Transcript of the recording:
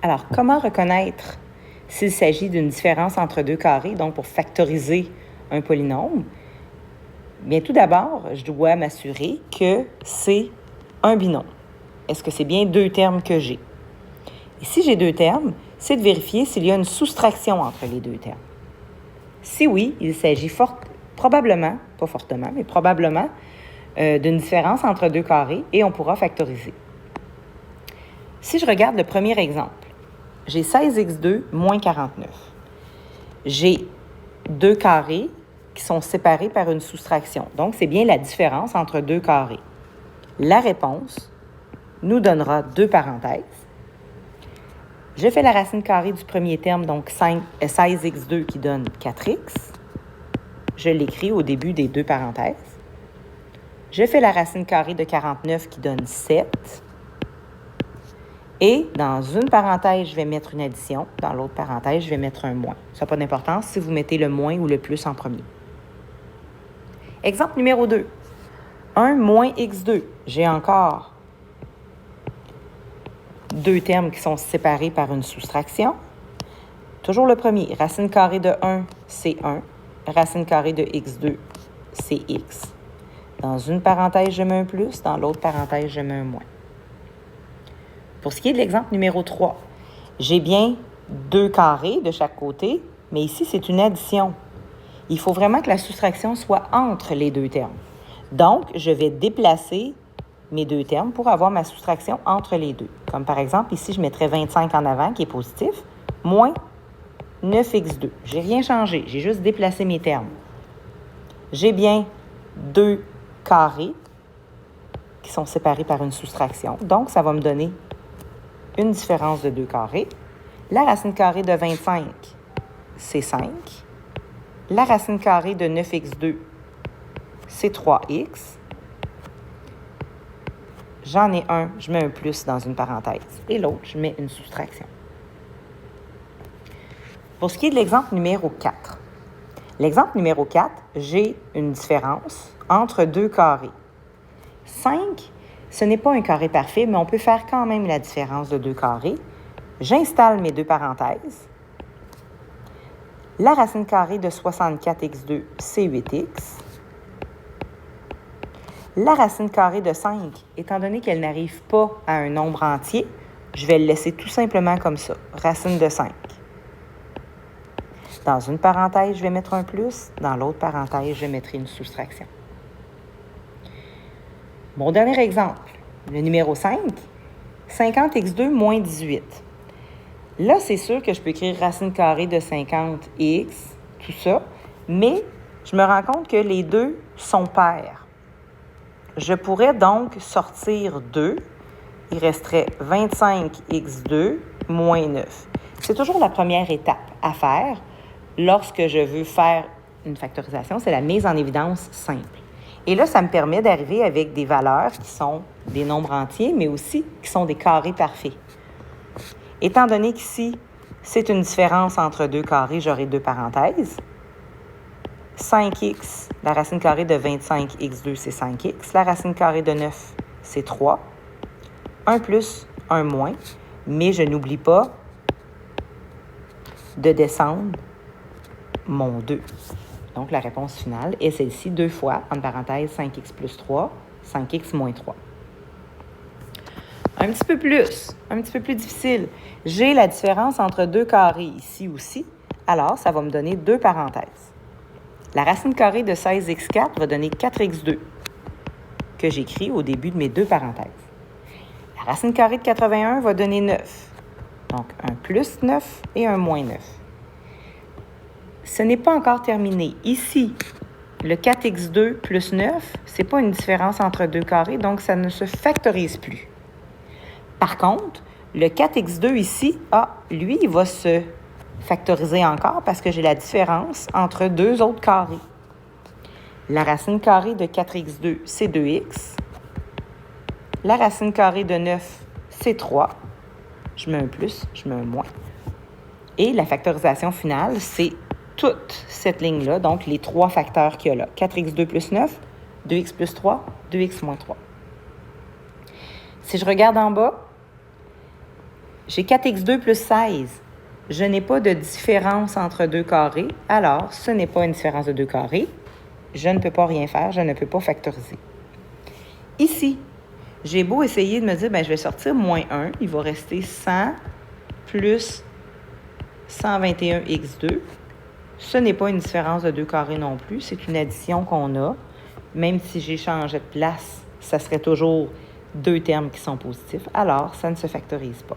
Alors, comment reconnaître s'il s'agit d'une différence entre deux carrés, donc pour factoriser un polynôme? Bien, tout d'abord, je dois m'assurer que c'est un binôme. Est-ce que c'est bien deux termes que j'ai? Et si j'ai deux termes, c'est de vérifier s'il y a une soustraction entre les deux termes. Si oui, il s'agit probablement, pas fortement, mais probablement d'une différence entre deux carrés et on pourra factoriser. Si je regarde le premier exemple, j'ai 16x2 moins 49. J'ai deux carrés qui sont séparés par une soustraction. Donc, c'est bien la différence entre deux carrés. La réponse nous donnera deux parenthèses. Je fais la racine carrée du premier terme, donc 16x2 qui donne 4x. Je l'écris au début des deux parenthèses. Je fais la racine carrée de 49 qui donne 7. Et dans une parenthèse, je vais mettre une addition. Dans l'autre parenthèse, je vais mettre un moins. Ça n'a pas d'importance si vous mettez le moins ou le plus en premier. Exemple numéro 2. 1 moins x2. J'ai encore deux termes qui sont séparés par une soustraction. Toujours le premier. Racine carrée de 1, c'est 1. Racine carrée de x2, c'est x. Dans une parenthèse, je mets un plus. Dans l'autre parenthèse, je mets un moins. Pour ce qui est de l'exemple numéro 3, j'ai bien deux carrés de chaque côté, mais ici, c'est une addition. Il faut vraiment que la soustraction soit entre les deux termes. Donc, je vais déplacer mes deux termes pour avoir ma soustraction entre les deux. Comme par exemple, ici, je mettrais 25 en avant, qui est positif, moins 9x2. Je n'ai rien changé, j'ai juste déplacé mes termes. J'ai bien deux carrés qui sont séparés par une soustraction. Donc, ça va me donner une différence de deux carrés. La racine carrée de 25, c'est 5. La racine carrée de 9x2, c'est 3x. J'en ai un, je mets un plus dans une parenthèse. Et l'autre, je mets une soustraction. Pour ce qui est de l'exemple numéro 4. L'exemple numéro 4, j'ai une différence entre deux carrés. 5, ce n'est pas un carré parfait, mais on peut faire quand même la différence de deux carrés. J'installe mes deux parenthèses. La racine carrée de 64x2, c'est 8x. La racine carrée de 5, étant donné qu'elle n'arrive pas à un nombre entier, je vais le laisser tout simplement comme ça, racine de 5. Dans une parenthèse, je vais mettre un plus. Dans l'autre parenthèse, je mettrai une soustraction. Mon dernier exemple, le numéro 5, 50x2 moins 18. Là, c'est sûr que je peux écrire racine carrée de 50x, tout ça, mais je me rends compte que les deux sont pairs. Je pourrais donc sortir 2. Il resterait 25x2 moins 9. C'est toujours la première étape à faire lorsque je veux faire une factorisation. C'est la mise en évidence simple. Et là, ça me permet d'arriver avec des valeurs qui sont des nombres entiers, mais aussi qui sont des carrés parfaits. Étant donné qu'ici, c'est une différence entre deux carrés, j'aurai deux parenthèses. 5x, la racine carrée de 25x2, c'est 5x. La racine carrée de 9, c'est 3. Un plus, un moins. Mais je n'oublie pas de descendre mon 2. Donc, la réponse finale est celle-ci, 2 fois, entre parenthèses, 5x plus 3, 5x moins 3. Un petit peu plus difficile. J'ai la différence entre deux carrés ici aussi. Alors, ça va me donner deux parenthèses. La racine carrée de 16x4 va donner 4x2, que j'écris au début de mes deux parenthèses. La racine carrée de 81 va donner 9. Donc, un plus 9 et un moins 9. Ce n'est pas encore terminé. Ici, le 4x2 plus 9, ce n'est pas une différence entre deux carrés, donc ça ne se factorise plus. Par contre, le 4x2 ici, lui, il va se factoriser encore parce que j'ai la différence entre deux autres carrés. La racine carrée de 4x2, c'est 2x. La racine carrée de 9, c'est 3. Je mets un plus, je mets un moins. Et la factorisation finale, c'est toute cette ligne-là, donc les trois facteurs qu'il y a là. 4x2 plus 9, 2x plus 3, 2x moins 3. Si je regarde en bas, J'ai 4x2 plus 16. Je n'ai pas de différence entre deux carrés, alors ce n'est pas une différence de deux carrés. Je ne peux pas rien faire, je ne peux pas factoriser. Ici, j'ai beau essayer de me dire, je vais sortir moins 1, il va rester 100 plus 121x2. Ce n'est pas une différence de deux carrés non plus, c'est une addition qu'on a. Même si j'ai changé de place, ça serait toujours deux termes qui sont positifs, alors ça ne se factorise pas.